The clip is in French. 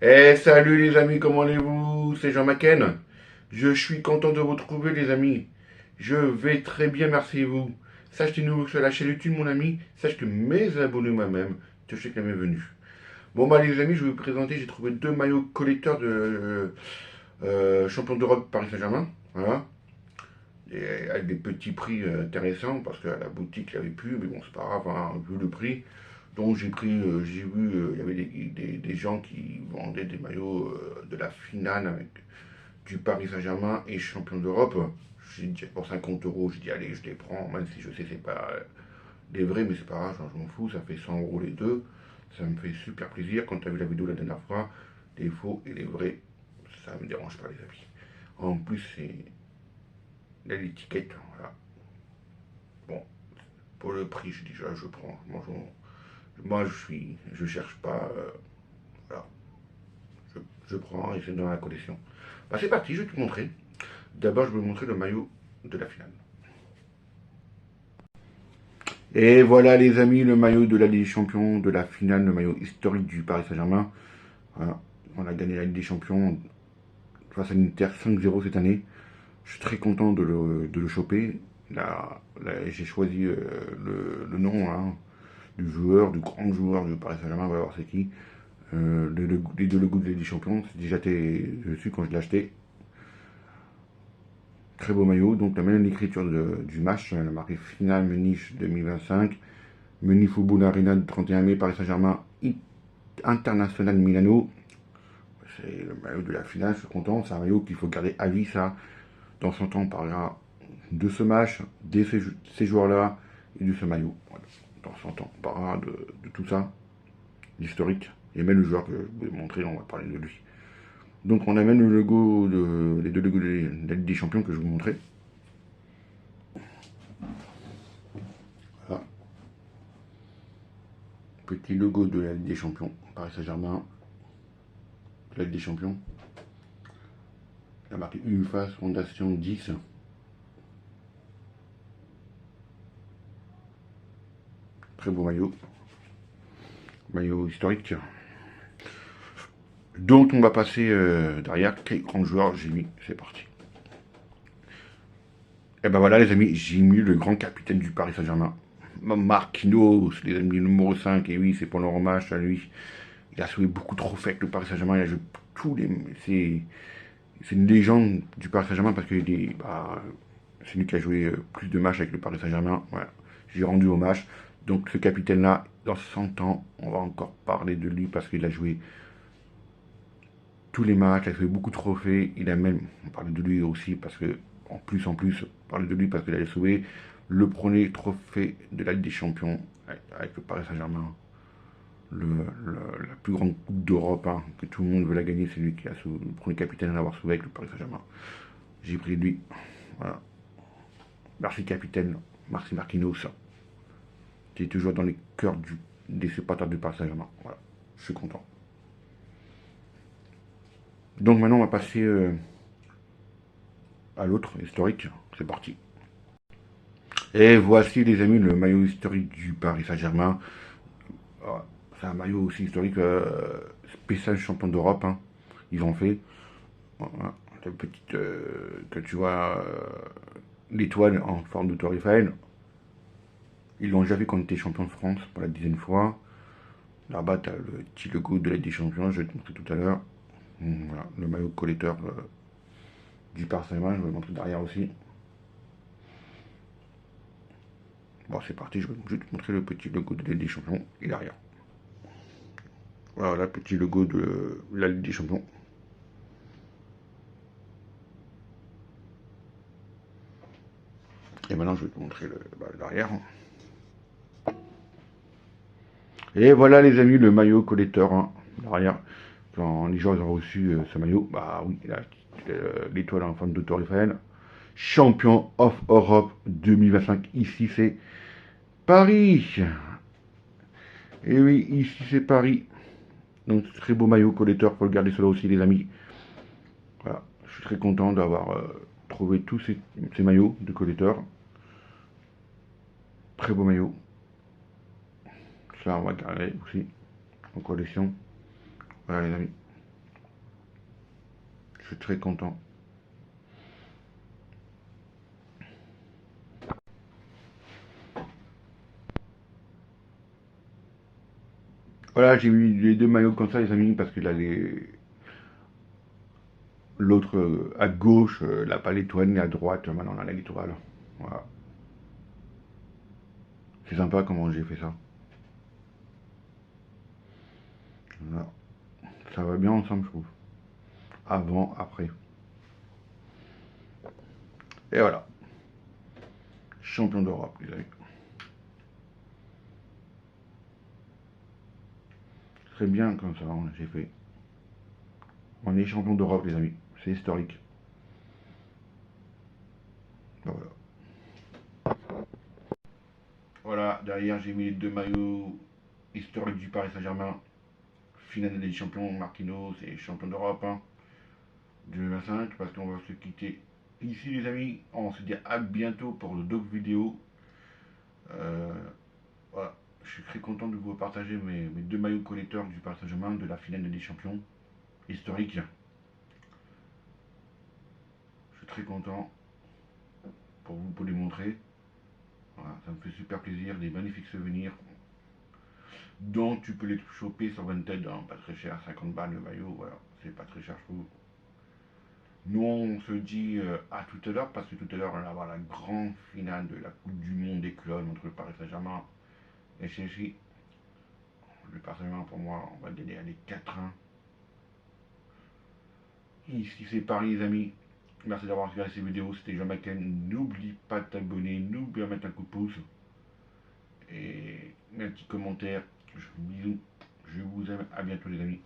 Eh salut les amis, comment allez-vous? C'est Jean Macken. Je suis content de vous retrouver les amis. Je vais très bien, merci vous. Sache que nous sur la chaîne YouTube mon ami, sache que mes abonnés moi-même te souhaitent la bienvenue. Bon bah les amis, je vais vous présenter, j'ai trouvé deux maillots collecteurs de champion d'Europe Paris Saint-Germain. Voilà. Et avec des petits prix intéressants, parce qu'à la boutique il n'y avait plus, mais bon c'est pas grave, hein, vu le prix. Donc j'ai pris, j'ai vu, il y avait des gens qui vendaient des maillots de la finale avec du Paris Saint-Germain et champion d'Europe. J'ai dit pour 50 euros, j'ai dit allez, je les prends, même si je sais c'est pas les vrais, mais c'est pas grave, je m'en fous, ça fait 100 euros les deux. Ça me fait super plaisir. Quand tu as vu la vidéo la dernière fois, les faux et les vrais, ça me dérange pas les amis. En plus, c'est l'étiquette, voilà. Bon, pour le prix, je dis je prends. Moi, je cherche pas, voilà, je prends et c'est dans la collection. Bah, c'est parti, je vais te montrer. D'abord, je vais vous montrer le maillot de la finale. Et voilà, les amis, le maillot de la Ligue des Champions de la finale, le maillot historique du Paris Saint-Germain. Voilà. On a gagné la Ligue des Champions face à l'Inter 5-0 cette année. Je suis très content de le choper. J'ai choisi le nom hein, du joueur, du grand joueur du Paris Saint-Germain. On va voir c'est qui. Les deux logos de la Ligue des Champions. C'est déjà dessus quand je l'ai acheté. Très beau maillot, donc la même écriture du match, la marqué finale Munich 2025, Munich Football Arena du 31 mai, Paris Saint-Germain International Milano. C'est le maillot de la finale, je suis content, c'est un maillot qu'il faut garder à vie, ça. Dans son temps, on parlera de ce match, de ces joueurs-là et de ce maillot. Voilà. Dans son temps, on parlera de tout ça, l'historique. Et même le joueur que je vous ai montré, on va parler de lui. Donc on a même le logo, les deux logos de la Ligue des Champions que je vous montrais. Voilà. Petit logo de la Ligue des Champions, Paris Saint-Germain, la Ligue des Champions. La marque UEFA Fondation 10. Très beau maillot. Maillot historique. Donc on va passer derrière. Quel grand joueur j'ai mis. C'est parti. Et ben voilà les amis, j'ai mis le grand capitaine du Paris Saint-Germain. Marquinhos, les amis, le numéro 5. Et oui, c'est pour leur hommage à lui. Il a joué beaucoup de trophées avec le Paris Saint-Germain. Il a joué tous les. C'est une légende du Paris Saint-Germain parce que c'est lui qui a joué plus de matchs avec le Paris Saint-Germain. Voilà. J'ai rendu hommage. Donc ce capitaine-là, dans 100 ans, on va encore parler de lui parce qu'il a joué tous les matchs, il a fait beaucoup de trophées. Il a même, on parlait de lui aussi parce que, en plus, on parlait de lui parce qu'il a sauvé le premier trophée de la Ligue des Champions avec le Paris Saint-Germain. La plus grande coupe d'Europe hein, que tout le monde veut la gagner, c'est lui qui a le premier capitaine à l'avoir sauvé avec le Paris Saint-Germain. J'ai pris lui. Voilà. Merci capitaine, merci Marquinhos. Tu es toujours dans les cœurs des supporters du Paris Saint-Germain. Voilà, je suis content. Donc maintenant on va passer à l'autre historique. C'est parti. Et voici les amis le maillot historique du Paris Saint-Germain. C'est un maillot aussi historique spécial champion d'Europe. Hein. Ils ont fait. Voilà. La petite que tu vois l'étoile en forme de Tour Eiffel. Ils l'ont déjà fait quand on était champion de France pour la 10e fois. Là-bas, tu as le petit logo de la Ligue des Champions, je vais te montrer tout à l'heure. Voilà, le maillot collecteur du Paris Saint-Germain, je vais le montrer derrière aussi. Bon, c'est parti, je vais juste te montrer le petit logo de la Ligue des Champions et derrière. Voilà, le petit logo de la Ligue des Champions. Et maintenant, je vais te montrer derrière. Et voilà, les amis, le maillot collecteur hein, derrière. Quand les gens ont reçu ce maillot, bah oui, l'étoile en forme de Tour Eiffel. Champion of Europe 2025. Ici, c'est Paris. Et oui, ici, c'est Paris. Donc, très beau maillot collecteur. Faut le garder cela aussi, les amis. Voilà. Je suis très content d'avoir trouvé tous ces maillots de collecteur. Très beau maillot. Ça, on va garder aussi en collection. Voilà, les amis. suis très content. Voilà, j'ai mis les deux maillots comme ça, les amis, parce que là, l'autre à gauche, la palétoine, et à droite, maintenant, on a la littorale. Voilà. C'est sympa comment j'ai fait ça. Voilà. Ça va bien ensemble, je trouve. Avant, après. Et voilà. Champion d'Europe, les amis. Très bien comme ça, j'ai fait. On est champion d'Europe, les amis. C'est historique. Voilà. Voilà, derrière, j'ai mis les deux maillots historiques du Paris Saint-Germain. Finale des champions, Marquinhos et champion d'Europe, hein, 2025, parce qu'on va se quitter ici, les amis. On se dit à bientôt pour d'autres vidéos. Euh, voilà. Je suis très content de vous partager mes deux maillots collecteurs du Paris Saint-Germain de la finale des champions historique. Je suis très content pour les montrer. Voilà, ça me fait super plaisir, des magnifiques souvenirs dont tu peux les choper sur Vinted, hein, pas très cher, 50 balles le maillot, voilà, c'est pas très cher je trouve. Nous on se dit à tout à l'heure parce que tout à l'heure on va avoir la grande finale de la Coupe du Monde des clubs entre le Paris Saint-Germain et Chelsea. Le Paris Saint-Germain pour moi on va gagner les 4-1. Ici c'est Paris les amis. Merci d'avoir regardé ces vidéos, c'était Jean McCann. N'oublie pas de t'abonner, n'oublie pas de mettre un coup de pouce et un petit commentaire. Je vous bisous, je vous aime, à bientôt les amis.